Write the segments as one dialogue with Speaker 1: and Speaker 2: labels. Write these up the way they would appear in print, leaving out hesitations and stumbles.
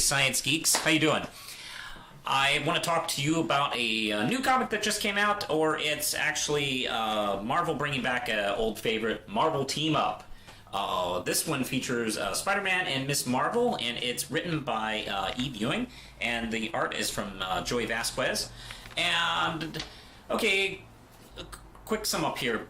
Speaker 1: Science Geeks. How you doing? I want to talk to you about a new comic that just came out, or it's actually Marvel bringing back an old favorite, Marvel Team Up. This one features Spider-Man and Miss Marvel, and it's written by Eve Ewing, and the art is from Joey Vasquez. And, okay, quick sum up here.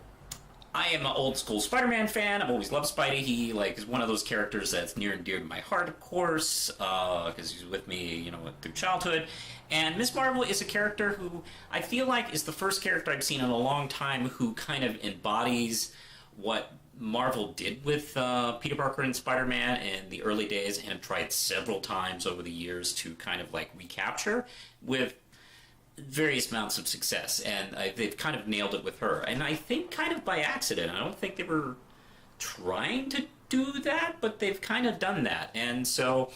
Speaker 1: I am an old school Spider-Man fan. I've always loved Spidey. He is one of those characters that's near and dear to my heart, of course, because he's with me, through childhood. And Miss Marvel is a character who I feel like is the first character I've seen in a long time who kind of embodies what Marvel did with Peter Parker and Spider-Man in the early days, and have tried several times over the years to kind of recapture with various amounts of success, and they've kind of nailed it with her, and I think kind of by accident. I don't think they were trying to do that, but they've kind of done that. And so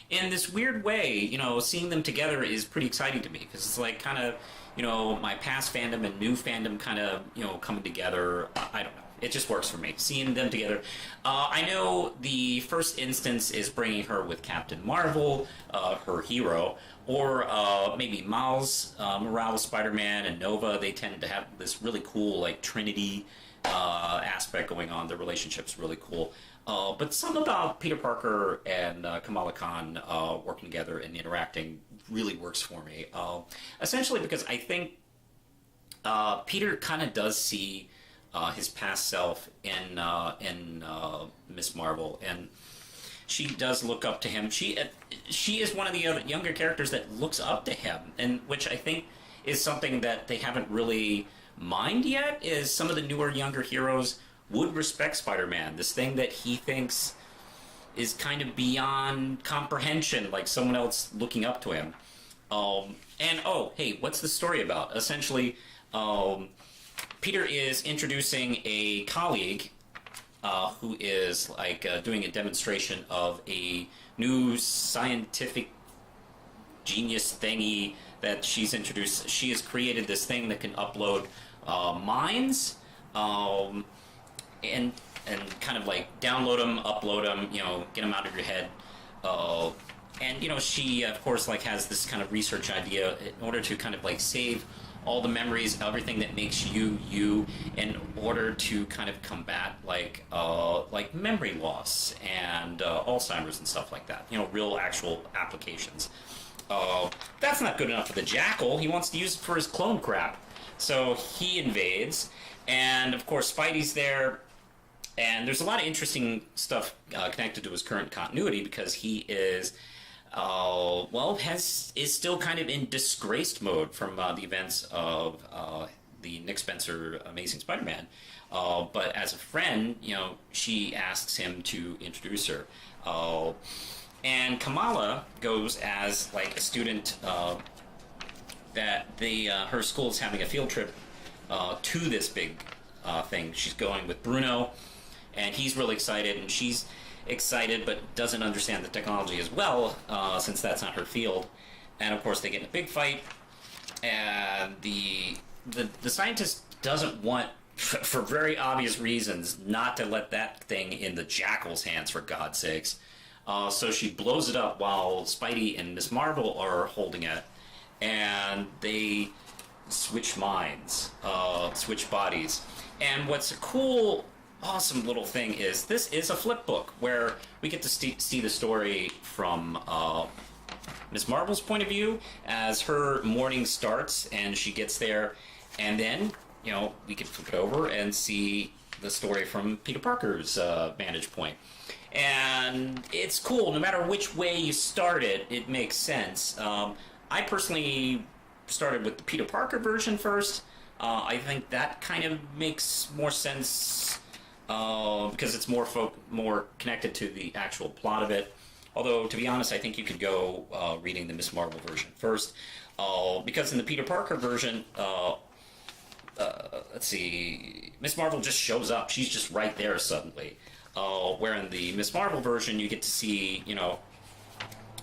Speaker 1: in this weird way, seeing them together is pretty exciting to me, because it's kind of my past fandom and new fandom kind of coming together. I don't know, it just works for me seeing them together. I know the first instance is bringing her with Captain Marvel, her hero, or maybe Miles Morales, Spider-Man, and Nova. They tend to have this really cool Trinity aspect going on. Their relationship's really cool. But something about Peter Parker and Kamala Khan working together and interacting really works for me. Essentially because I think Peter kind of does see his past self in Miss Marvel, and she does look up to him. She is one of the other younger characters that looks up to him, and which I think is something that they haven't really mined yet. Is some of the newer, younger heroes would respect Spider-Man, this thing that he thinks is kind of beyond comprehension, like someone else looking up to him. And hey, what's the story about? Essentially, Peter is introducing a colleague who is doing a demonstration of a new scientific genius thingy that she's introduced. She has created this thing that can upload minds and kind of download them, upload them, get them out of your head. And she of course has this kind of research idea in order to kind of save all the memories, everything that makes you in order to kind of combat memory loss and Alzheimer's and stuff like that. Real actual applications. That's not good enough for the Jackal. He wants to use it for his clone crap. So he invades, and of course Spidey's there, and there's a lot of interesting stuff connected to his current continuity, because he is is still kind of in disgraced mode from the events of the Nick Spencer Amazing Spider-Man. But as a friend, she asks him to introduce her. And Kamala goes as a student that her school is having a field trip to this big thing. She's going with Bruno, and he's really excited, and she's excited but doesn't understand the technology as well, since that's not her field. And of course they get in a big fight, and the scientist doesn't want, for very obvious reasons, not to let that thing in the Jackal's hands, for God's sakes. So she blows it up while Spidey and Miss Marvel are holding it, and they switch minds, switch bodies. And what's a cool, awesome little thing is this is a flip book where we get to see the story from Miss Marvel's point of view as her morning starts and she gets there, and then we can flip it over and see the story from Peter Parker's vantage point. And it's cool. No matter which way you start it, it makes sense. I personally started with the Peter Parker version first. I think that kind of makes more sense because it's more connected to the actual plot of it. Although, to be honest, I think you could go reading the Miss Marvel version first, because in the Peter Parker version, let's see, Miss Marvel just shows up. She's just right there suddenly. Where in the Miss Marvel version, you get to see,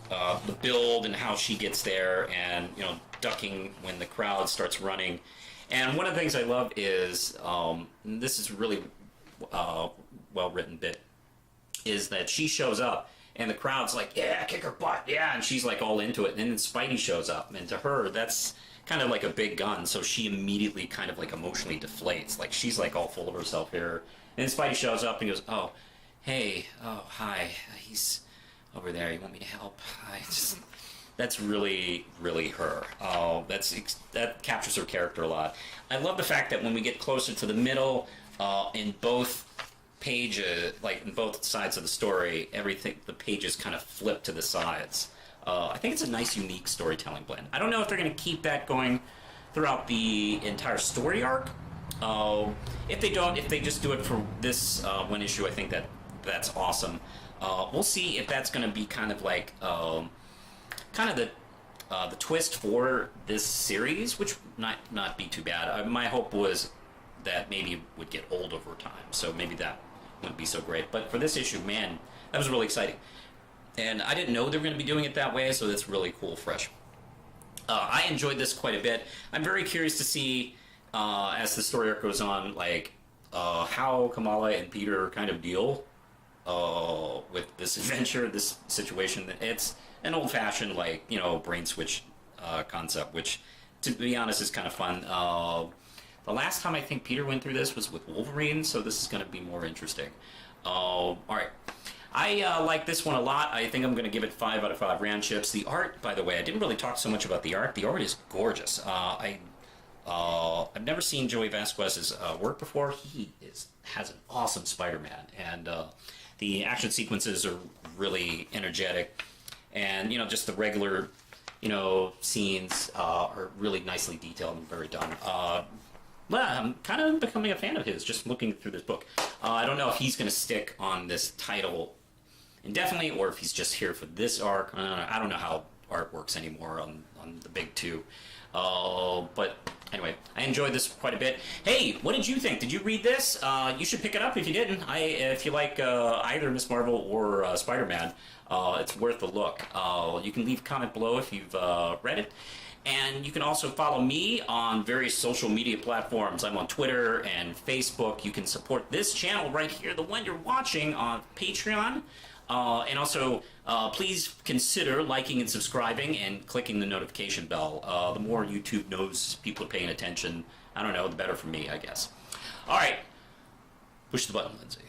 Speaker 1: the build and how she gets there, and ducking when the crowd starts running. And one of the things I love is, this is really well written bit, is that she shows up and the crowd's like, yeah, kick her butt, yeah, and she's like all into it. And then Spidey shows up, and to her, that's kind of like a big gun, so she immediately kind of like emotionally deflates. Like she's like all full of herself here. And then Spidey shows up and goes, oh, hey, oh, hi, he's over there, you want me to help? I just... That's really, really her. That captures her character a lot. I love the fact that when we get closer to the middle, in both pages, like in both sides of the story, the pages kind of flip to the sides. I think it's a nice, unique storytelling blend. I don't know if they're going to keep that going throughout the entire story arc. If they just do it for this one issue, I think that's awesome. We'll see if that's going to be kind of like kind of the twist for this series, which not be too bad. My hope was that maybe it would get old over time, so maybe that wouldn't be so great. But for this issue, man, that was really exciting. And I didn't know they were going to be doing it that way, so that's really cool, fresh. I enjoyed this quite a bit. I'm very curious to see, as the story arc goes on, like how Kamala and Peter kind of deal with this adventure, this situation. It's an old-fashioned, like, you know, brain switch concept, which, to be honest, is kind of fun. The last time I think Peter went through this was with Wolverine, so this is going to be more interesting. All right. I like this one a lot. I think I'm going to give it 5 out of 5 round chips. The art, by the way, I didn't really talk so much about the art. The art is gorgeous. I've never seen Joey Vasquez's work before. He has an awesome Spider-Man, and the action sequences are really energetic, and you know, just the regular, you know, scenes are really nicely detailed and very done. Well, I'm kind of becoming a fan of his just looking through this book. I don't know if he's going to stick on this title indefinitely, or if he's just here for this arc. I don't know how art works anymore on the big two. But anyway, I enjoyed this quite a bit. Hey, what did you think? Did you read this? You should pick it up if you didn't. If you like either Miss Marvel or Spider-Man, it's worth a look. You can leave a comment below if you've read it. And you can also follow me on various social media platforms. I'm on Twitter and Facebook. You can support this channel right here, the one you're watching, on Patreon. And also, please consider liking and subscribing and clicking the notification bell. The more YouTube knows people are paying attention, I don't know, the better for me, I guess. All right. Push the button, Lindsay.